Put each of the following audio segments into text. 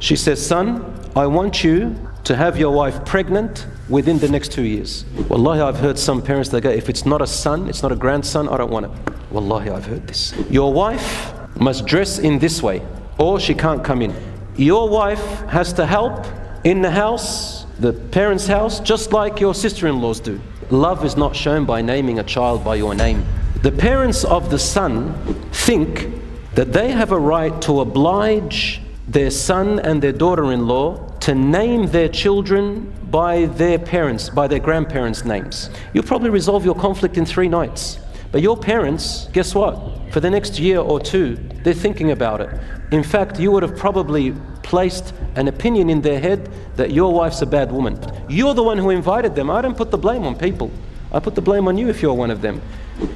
She says, son, I want you to have your wife pregnant within the next 2 years. Wallahi, I've heard some parents that go, if it's not a son, it's not a grandson, I don't want it. Wallahi, I've heard this. Your wife must dress in this way, or she can't come in. Your wife has to help in the house, the parents' house, just like your sister-in-laws do. Love is not shown by naming a child by your name. The parents of the son think that they have a right to oblige their son and their daughter-in-law to name their children by their parents, by their grandparents' names. You'll probably resolve your conflict in 3 nights. But your parents, guess what? For the next year or 2, they're thinking about it. In fact, you would have probably placed an opinion in their head that your wife's a bad woman. You're the one who invited them. I don't put the blame on people. I put the blame on you if you're one of them.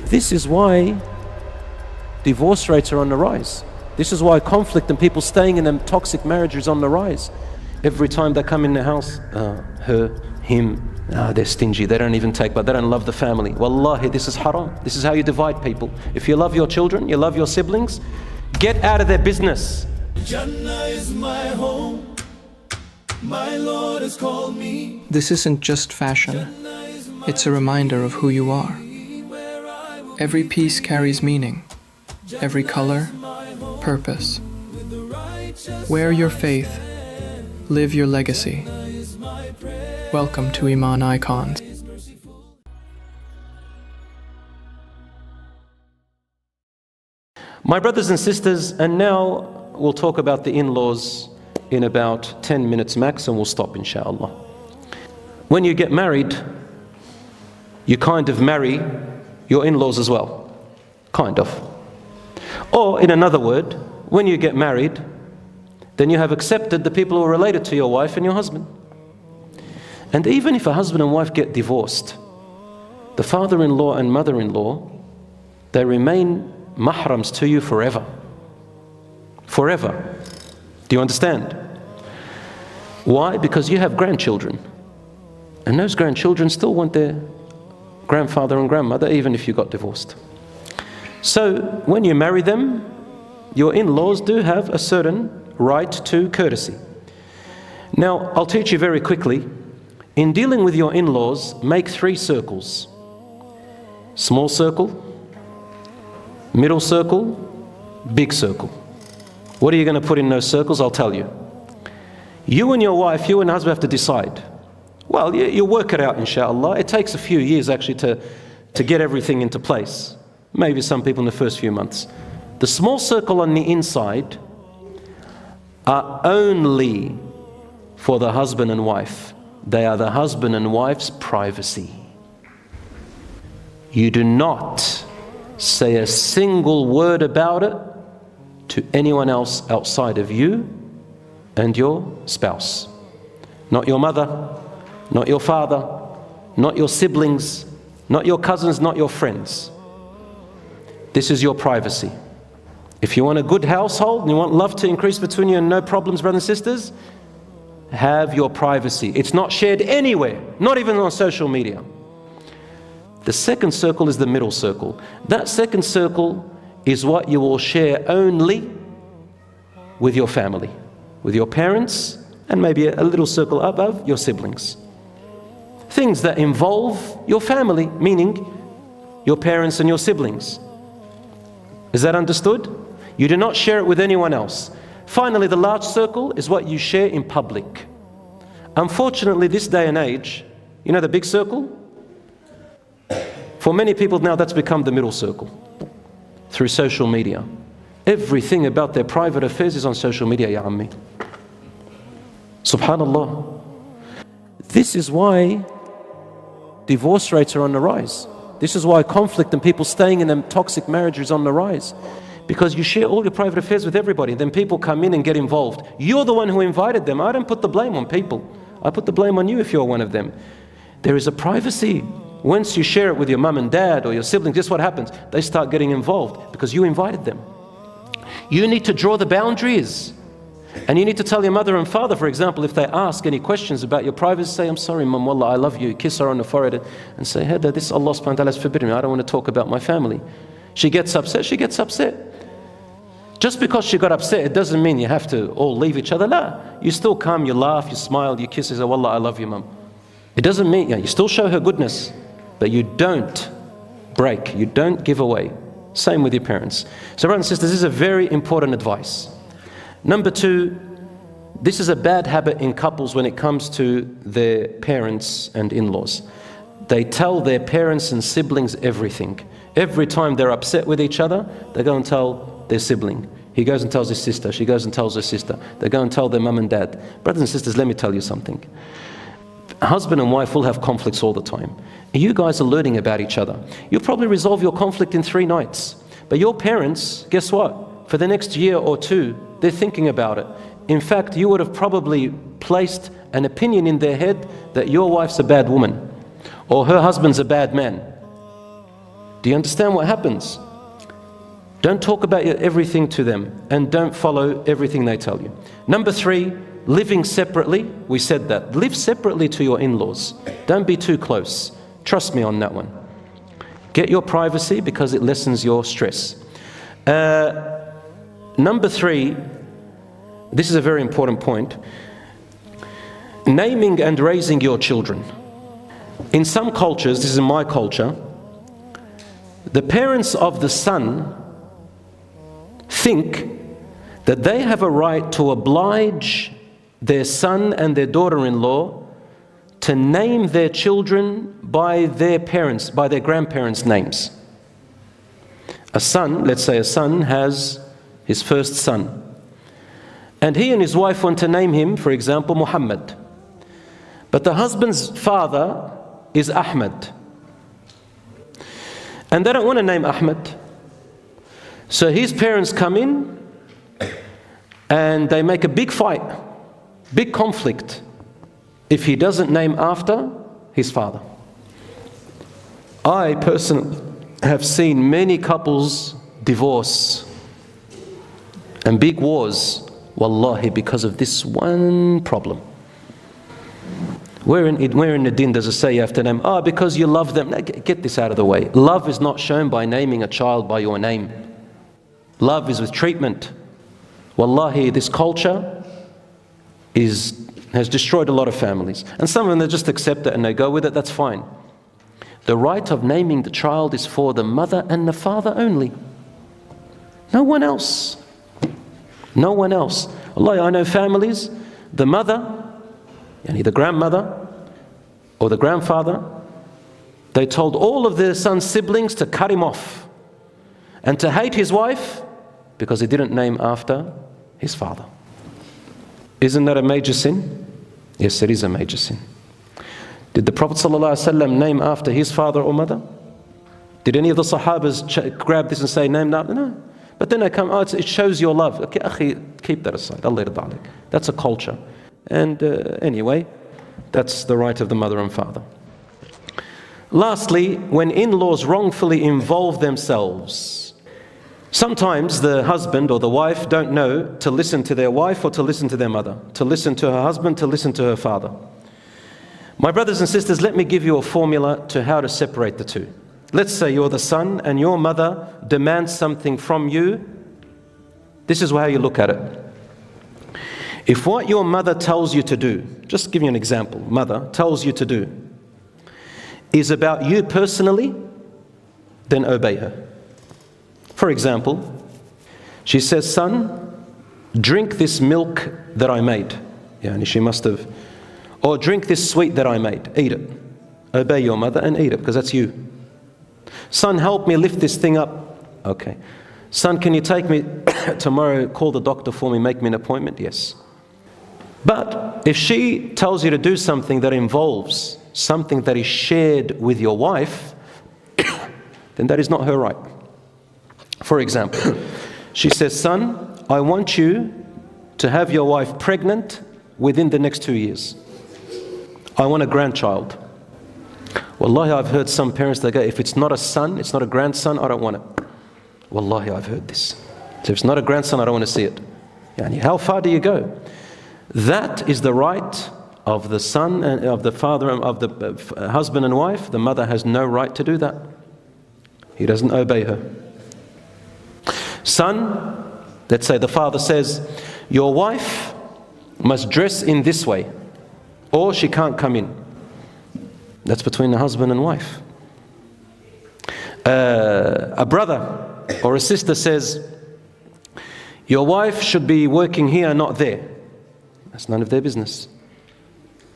This is why divorce rates are on the rise. This is why conflict and people staying in them toxic marriages on the rise. Every time they come in the house, her, him, they're stingy, they don't even take, but they don't love the family. Wallahi, this is haram. This is how you divide people. If you love your children, you love your siblings, get out of their business. Jannah is my home. My Lord has called me. This isn't just fashion. It's a reminder of who you are. Every piece carries meaning. Every color, purpose. Wear your faith. Live your legacy. Welcome to Iman Icons. My brothers and sisters, and now we'll talk about the in-laws in about 10 minutes max, and we'll stop inshallah. When you get married, you kind of marry your in-laws as well. Kind of. Or in another word, when you get married, then you have accepted the people who are related to your wife and your husband. And even if a husband and wife get divorced, the father-in-law and mother-in-law, they remain mahrams to you forever. Forever. Do you understand? Why? Because you have grandchildren. And those grandchildren still want their grandfather and grandmother, even if you got divorced. So when you marry them, your in-laws do have a certain right to courtesy. Now, I'll teach you very quickly. In dealing with your in-laws, make 3 circles. Small circle, middle circle, big circle. What are you going to put in those circles? I'll tell you. You and your wife, you and husband have to decide. Well, you work it out, inshallah. It takes a few years actually to get everything into place. Maybe some people in the first few months. The small circle on the inside are only for the husband and wife. They are the husband and wife's privacy. You do not say a single word about it to anyone else outside of you and your spouse. Not your mother, not your father, not your siblings, not your cousins, not your friends. This is your privacy. If you want a good household and you want love to increase between you and no problems, brothers and sisters, have your privacy. It's not shared anywhere, not even on social media. The second circle is the middle circle. That second circle is what you will share only with your family, with your parents, and maybe a little circle above, your siblings. Things that involve your family, meaning your parents and your siblings. Is that understood? You do not share it with anyone else. Finally, the large circle is what you share in public. Unfortunately, this day and age, you know the big circle? For many people now, that's become the middle circle through social media. Everything about their private affairs is on social media, ya ammi. Subhanallah. This is why divorce rates are on the rise. This is why conflict and people staying in them toxic marriages on the rise. Because you share all your private affairs with everybody. Then people come in and get involved. You're the one who invited them. I don't put the blame on people. I put the blame on you if you're one of them. There is a privacy. Once you share it with your mum and dad or your siblings, guess what happens? They start getting involved because you invited them. You need to draw the boundaries. And you need to tell your mother and father, for example, if they ask any questions about your privacy, say, I'm sorry, Mum, Wallah, I love you. Kiss her on the forehead and say, hey, this Allah subhanahu wa ta'ala has forbidden me. I don't want to talk about my family. She gets upset, she gets upset. Just because she got upset, it doesn't mean you have to all leave each other. No, you still come, you laugh, you smile, you kiss, you say, Wallah, I love you, mum. It doesn't mean, you still show her goodness, but you don't break, you don't give away. Same with your parents. So brothers and sisters, this is a very important advice. Number two, this is a bad habit in couples when it comes to their parents and in-laws. They tell their parents and siblings everything. Every time they're upset with each other, they go and tell their sibling. He goes and tells his sister, she goes and tells her sister. They go and tell their mum and dad. Brothers and sisters, let me tell you something. Husband and wife will have conflicts all the time. You guys are learning about each other. You'll probably resolve your conflict in 3 nights. But your parents, guess what? For the next year or 2, they're thinking about it. In fact, you would have probably placed an opinion in their head that your wife's a bad woman or her husband's a bad man. Do you understand what happens? Don't talk about everything to them and don't follow everything they tell you. Number 3, living separately. We said that. Live separately to your in-laws. Don't be too close. Trust me on that one. Get your privacy because it lessens your stress. Number 3, this is a very important point. Naming and raising your children. In some cultures, this is in my culture, the parents of the son think that they have a right to oblige their son and their daughter-in-law to name their children by their parents, by their grandparents' names. A son, let's say a son has his first son, and he and his wife want to name him, for example, Muhammad. But the husband's father is Ahmed. And they don't want to name Ahmed. So his parents come in and they make a big fight, big conflict, if he doesn't name after his father. I personally have seen many couples divorce and big wars, wallahi, because of this one problem. Where in the Deen does it say you have to name? Because you love them. Get this out of the way. Love is not shown by naming a child by your name. Love is with treatment. Wallahi, this culture has destroyed a lot of families. And some of them, they just accept it and they go with it, that's fine. The right of naming the child is for the mother and the father only. No one else. No one else. Wallahi, I know families, the mother, the grandmother or the grandfather, they told all of their son's siblings to cut him off and to hate his wife because he didn't name after his father. Isn't that a major sin? Yes, it is a major sin. Did the Prophet ﷺ name after his father or mother? Did any of the Sahabas grab this and say, name after? No. But then they come, it shows your love. Okay, akhi, keep that aside. Allah yarda alayk. That's a culture. And anyway, that's the right of the mother and father. Lastly, when in-laws wrongfully involve themselves, sometimes the husband or the wife don't know to listen to their wife or to listen to their mother, to listen to her husband, to listen to her father. My brothers and sisters, let me give you a formula to how to separate the two. Let's say you're the son and your mother demands something from you. This is how you look at it. If what your mother tells you to do, just give you an example, mother tells you to do, is about you personally, then obey her. For example, she says, son, drink this milk that I made. And she must have, or drink this sweet that I made, eat it. Obey your mother and eat it because that's you. Son, help me lift this thing up. Okay. Son, can you take me tomorrow, call the doctor for me, make me an appointment? Yes. But if she tells you to do something that involves something that is shared with your wife, then that is not her right. For example, she says, son, I want you to have your wife pregnant within the next 2 years. I want a grandchild. Wallahi, I've heard some parents that go, if it's not a son, it's not a grandson, I don't want it. Wallahi, I've heard this. So if it's not a grandson, I don't want to see it. Yani, how far do you go? That is the right of the son and of the father and of the husband and wife. The mother has no right to do that. He doesn't obey her. Son, Let's say the father says, your wife must dress in this way, or she can't come in. That's between the husband and wife. A brother or a sister says, your wife should be working here, not there. That's none of their business.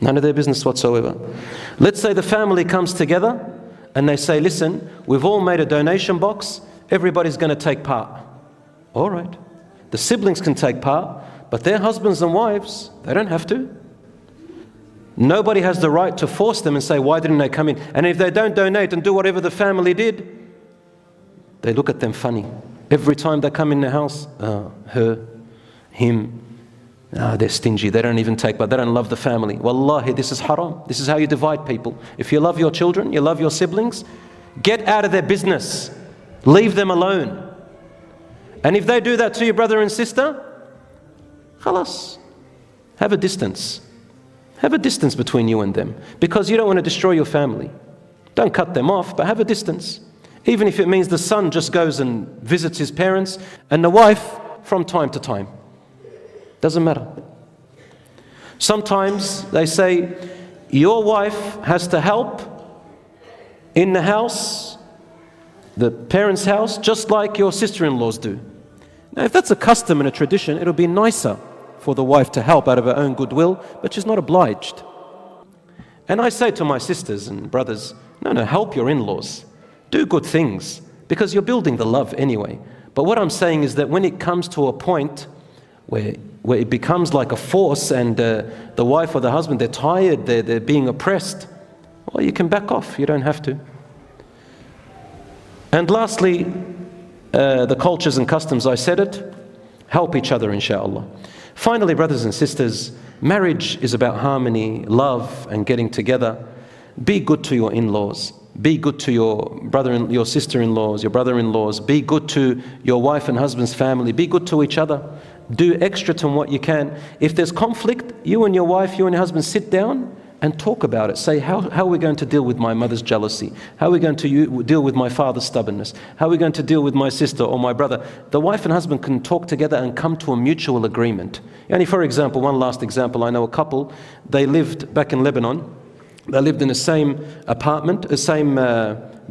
None of their business whatsoever. Let's say the family comes together and they say, listen, we've all made a donation box, everybody's going to take part. All right. The siblings can take part, but their husbands and wives, they don't have to. Nobody has the right to force them and say, why didn't they come in? And if they don't donate and do whatever the family did, they look at them funny. Every time they come in the house, her, him, they're stingy, they don't even take, but they don't love the family. Wallahi, this is haram. This is how you divide people. If you love your children, you love your siblings, get out of their business. Leave them alone. And if they do that to your brother and sister, khalas, have a distance. Have a distance between you and them, because you don't want to destroy your family. Don't cut them off, but have a distance. Even if it means the son just goes and visits his parents, and the wife from time to time. Doesn't matter. Sometimes they say, your wife has to help in the house, the parents' house, just like your sister-in-laws do. Now, if that's a custom and a tradition, it'll be nicer for the wife to help out of her own goodwill, but she's not obliged. And I say to my sisters and brothers, no, help your in-laws. Do good things, because you're building the love anyway. But what I'm saying is that when it comes to a point where it becomes like a force, and the wife or the husband, they're tired, they're being oppressed, well, you can back off, you don't have to. And lastly, the cultures and customs, I said it, help each other, inshallah. Finally, brothers and sisters, marriage is about harmony, love, and getting together. Be good to your in-laws. Be good to your sister-in-laws, your brother-in-laws. Be good to your wife and husband's family. Be good to each other. Do extra to what you can. If there's conflict, you and your wife, you and your husband sit down and talk about it. Say, how are we going to deal with my mother's jealousy? How are we going to deal with my father's stubbornness? How are we going to deal with my sister or my brother? The wife and husband can talk together and come to a mutual agreement. And for example, one last example, I know a couple, they lived back in Lebanon. They lived in the same apartment, the same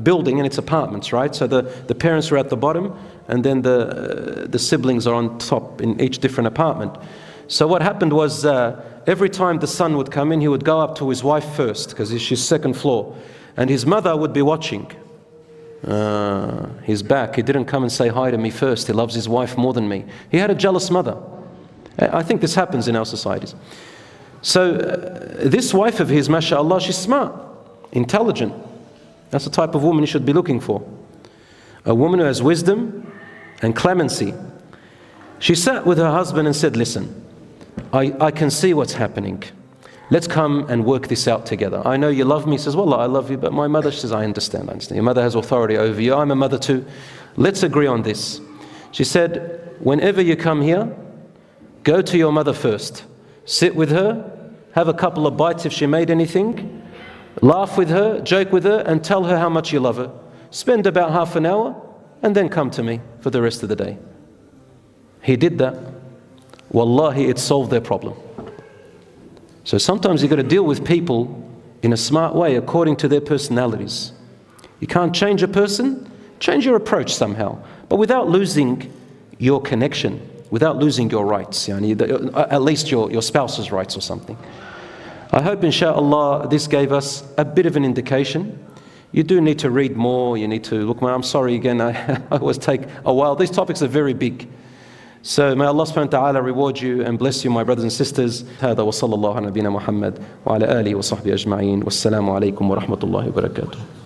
building, and it's apartments, right? So the parents are at the bottom, and then the siblings are on top in each different apartment. So what happened was, every time the son would come in, he would go up to his wife first, because she's second floor, and his mother would be watching. He's back. He didn't come and say hi to me first. He loves his wife more than me. He had a jealous mother. I think this happens in our societies. So this wife of his, mashallah, she's smart, intelligent. That's the type of woman you should be looking for. A woman who has wisdom and clemency. She sat with her husband and said, listen, I can see what's happening. Let's come and work this out together. I know you love me. He says, well, I love you, but my mother, she says, I understand. Your mother has authority over you. I'm a mother too. Let's agree on this. She said, whenever you come here, go to your mother first. Sit with her, have a couple of bites if she made anything, laugh with her, joke with her, and tell her how much you love her. Spend about half an hour, and then come to me for the rest of the day. He did that. Wallahi, it solved their problem. So sometimes you've got to deal with people in a smart way according to their personalities. You can't change a person, change your approach somehow, but without losing your connection, without losing your rights, at least your spouse's rights or something. I hope, inshallah, this gave us a bit of an indication. You do need to read more, you need to look more. I'm sorry again, I always take a while. These topics are very big. So may Allah subhanahu wa ta'ala reward you and bless you, my brothers and sisters. هذا وصلى الله على نبينا محمد وعلى آله وصحبه أجمعين والسلام عليكم ورحمة الله وبركاته.